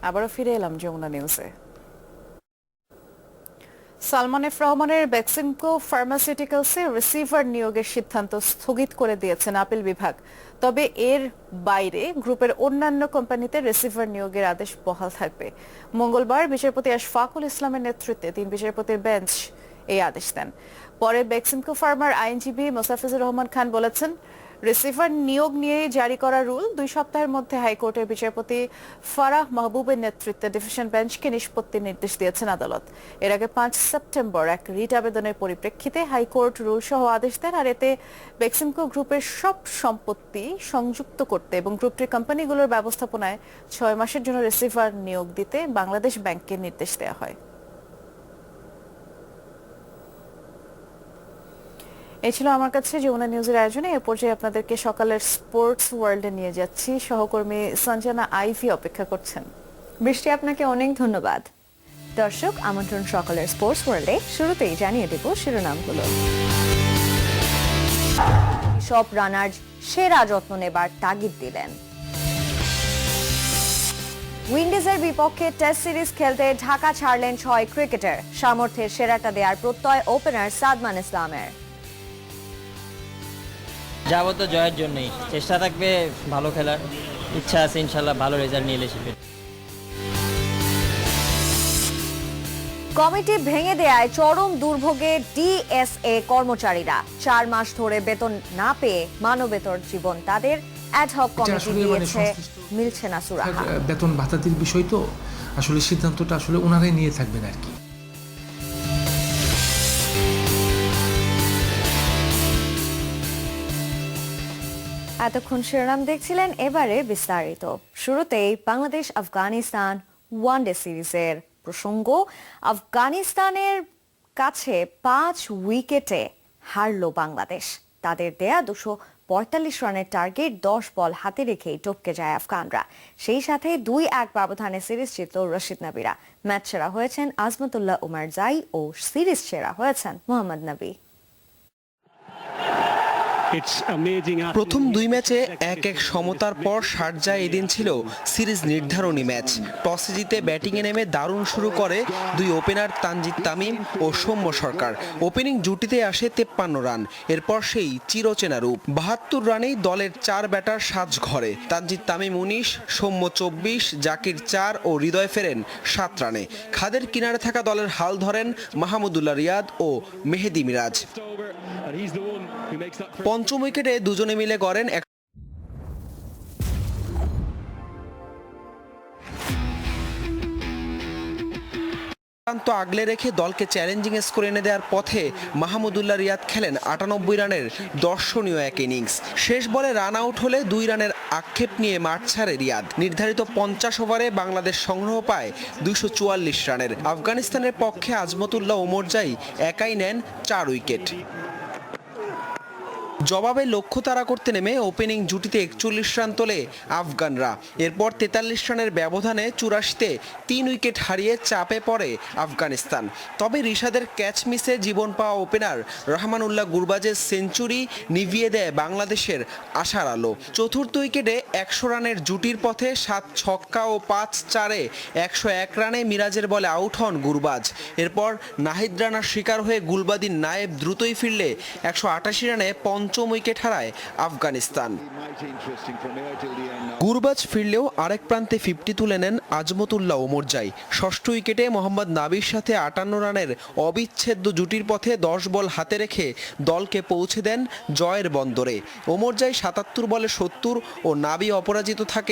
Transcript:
আবারও ফিরে এলাম যমুনা নিউজে। সালমান এফ রহমানের বেক্সিমকো ফার্মাসিউটিক্যালসে রিসিভার নিয়োগের সিদ্ধান্ত স্থগিত করে দিয়েছেন আপিল বিভাগ। তবে এর বাইরে গ্রুপের অন্যান্য কোম্পানিতে রিসিভার নিয়োগের আদেশ বহাল থাকবে। মঙ্গলবার বিচারপতি আশফাকুল ইসলামের নেতৃত্বে 3 বিচারপতির বেঞ্চ এই আদেশ দেন। পরে বেক্সিমকো ফার্মার আইনজীবী মোসাফিজুর রহমান খান বলেছেন, রিসিভার নিয়োগ নিয়ে জারি করা রুল 2 সপ্তাহের মধ্যে হাইকোর্টের বিচারপতি ফারাহ মাহবুবের নেতৃত্বে ডিভিশন বেঞ্চকে নিষ্পত্তির নির্দেশ দিয়েছেন আদালত। এর আগে 5 সেপ্টেম্বর এক রিট আবেদনের পরিপ্রেক্ষিতে হাইকোর্ট রুল সহ আদেশ দেন। আর এতে বেক্সিমকো গ্রুপের সব সম্পত্তি সংযুক্ত করতে এবং গ্রুপটির কোম্পানিগুলোর ব্যবস্থাপনায় 6 মাসের জন্য রিসিভার নিয়োগ দিতে বাংলাদেশ ব্যাংককে নির্দেশ দেওয়া হয়। এই ছিল আমার কাছে যমুনা নিউজের আয়োজনে। এ পর্যায়ে আপনাদেরকে সকালের স্পোর্টস ওয়ার্ল্ডে নিয়ে যাচ্ছি। সহকর্মী সঞ্জনা আইভি অপেক্ষা করছেন। বৃষ্টি, আপনাকে অনেক ধন্যবাদ। দর্শক, আমন্ত্রণ সকালের স্পোর্টস ওয়ার্ল্ডে। শুরুতেই জানিয়ে দেব শিরোনামগুলো। সব রানার সেরা যত্ন নেবার তাগিদ দিলেন। উইন্ডিজের বিপক্ষে টেস্ট সিরিজ খেলতে ঢাকা ছাড়লেন 6 ক্রিকেটার। সামর্থ্যের সেরাটা দেওয়ার প্রত্যয় ওপেনার সাদমান ইসলামের। যাবো তো জয়ের জন্যই, চেষ্টা থাকবে ভালো খেলার, ইচ্ছা আছে ইনশাল্লাহ ভালো রেজাল্ট নিয়ে এসে। কমিটি ভেঙে দেয়ায় চরম দুর্ভোগে ডিএসএ কর্মচারীরা। 4 মাস ধরে বেতন না পেয়ে মানবেতর জীবন তাদের। অ্যাডহক কমিটি দিয়েছে, মিলছে না সুরাহা। বেতন ভাতাতির বিষয় তো আসলে সিদ্ধান্তটা আসলে ওনারাই নিয়ে থাকবেন আর কি। এতক্ষণ শিরোনাম দেখছিলেন, এবারে বিস্তারিত। শুরুতেই বাংলাদেশ আফগানিস্তান ওয়ানডে সিরিজের প্রসঙ্গ। আফগানিস্তানের কাছে 5 উইকেটে হারল বাংলাদেশ। তাদের দেয়া 245 রানের টার্গেট 10 বল হাতে রেখেই টপকে যায় আফগানরা। সেই সাথে 2-1 ব্যবধানে সিরিজ জিতল রশিদ নবীরা। ম্যাচ সেরা হয়েছেন আজমতুল্লাহ উমারজাই ও সিরিজ সেরা হয়েছেন মোহাম্মদ নবী। প্রথম 2 ম্যাচে 1-1 সমতার পর শারজায় এদিন ছিল সিরিজ নির্ধারণী ম্যাচ। টসে জিতে ব্যাটিংয়ে নেমে দারুণ শুরু করে 2 ওপেনার তানজিদ তামিম ও সৌম্য সরকার। ওপেনিং জুটিতে আসে 53 রান। এরপর সেই চিরচেনা রূপ 72 রানেই দলের 4 ব্যাটার সাজ ঘরে। তানজিদ তামিম 19, সৌম্য 24, জাকির 4 ও হৃদয় ফেরেন 7 রানে। খাদের কিনারে থাকা দলের হাল ধরেন মাহমুদুল্লাহ রিয়াদ ও মেহেদী মিরাজ। পঞ্চম উইকেটে দুজনে মিলে গড়েন আগলে রেখে দলকে চ্যালেঞ্জিং স্কোর এনে দেওয়ার পথে মাহমুদুল্লাহ রিয়াদ খেলেন 98 রানের দর্শনীয় এক ইনিংস। শেষ বলে রান আউট হলে 2 রানের আক্ষেপ নিয়ে মাঠ ছাড়ে রিয়াদ। নির্ধারিত 50 ওভারে বাংলাদেশ সংগ্রহ পায় 244 রানের। আফগানিস্তানের পক্ষে আজমতুল্লাহ ওমরজাই একাই নেন 4 উইকেট। জবাবে লক্ষ্য তাড়া করতে নেমে ওপেনিং জুটিতে 41 রান তোলে আফগানরা। এরপর 43 রানের ব্যবধানে 84-তে 3 উইকেট হারিয়ে চাপে পড়ে আফগানিস্তান। তবে রিশাদের ক্যাচ মিসে জীবন পাওয়া ওপেনার রহমানুল্লাহ গুরবাজের সেঞ্চুরি নিভিয়ে দেয় বাংলাদেশের আশার আলো। চতুর্থ উইকেটে 100 রানের জুটির পথে 7 ছক্কা ও 5-4-এ 101 রানে মিরাজের বলে আউট হন গুরবাজ। এরপর নাহিদ রানার শিকার হয়ে গুলবাদিন নায়েব দ্রুতই ফিরলে 188 রানে পঞ্চম উইকেট হারায় আফগানিস্তান। গুরবাজ ফিরলেও আরেক প্রান্তে 50 তুলে নেন আজমতুল্লাহ ওমরজাই। ষষ্ঠ উইকেটে মোহাম্মদ নাবির সাথে 58 রানের অবিচ্ছেদ্য জুটির পথে 10 বল হাতে রেখে দলকে পৌঁছে দেন জয়ের বন্দরে। ওমরজাই 77 বলে 70 ও নাবি অপরাজিত থাকে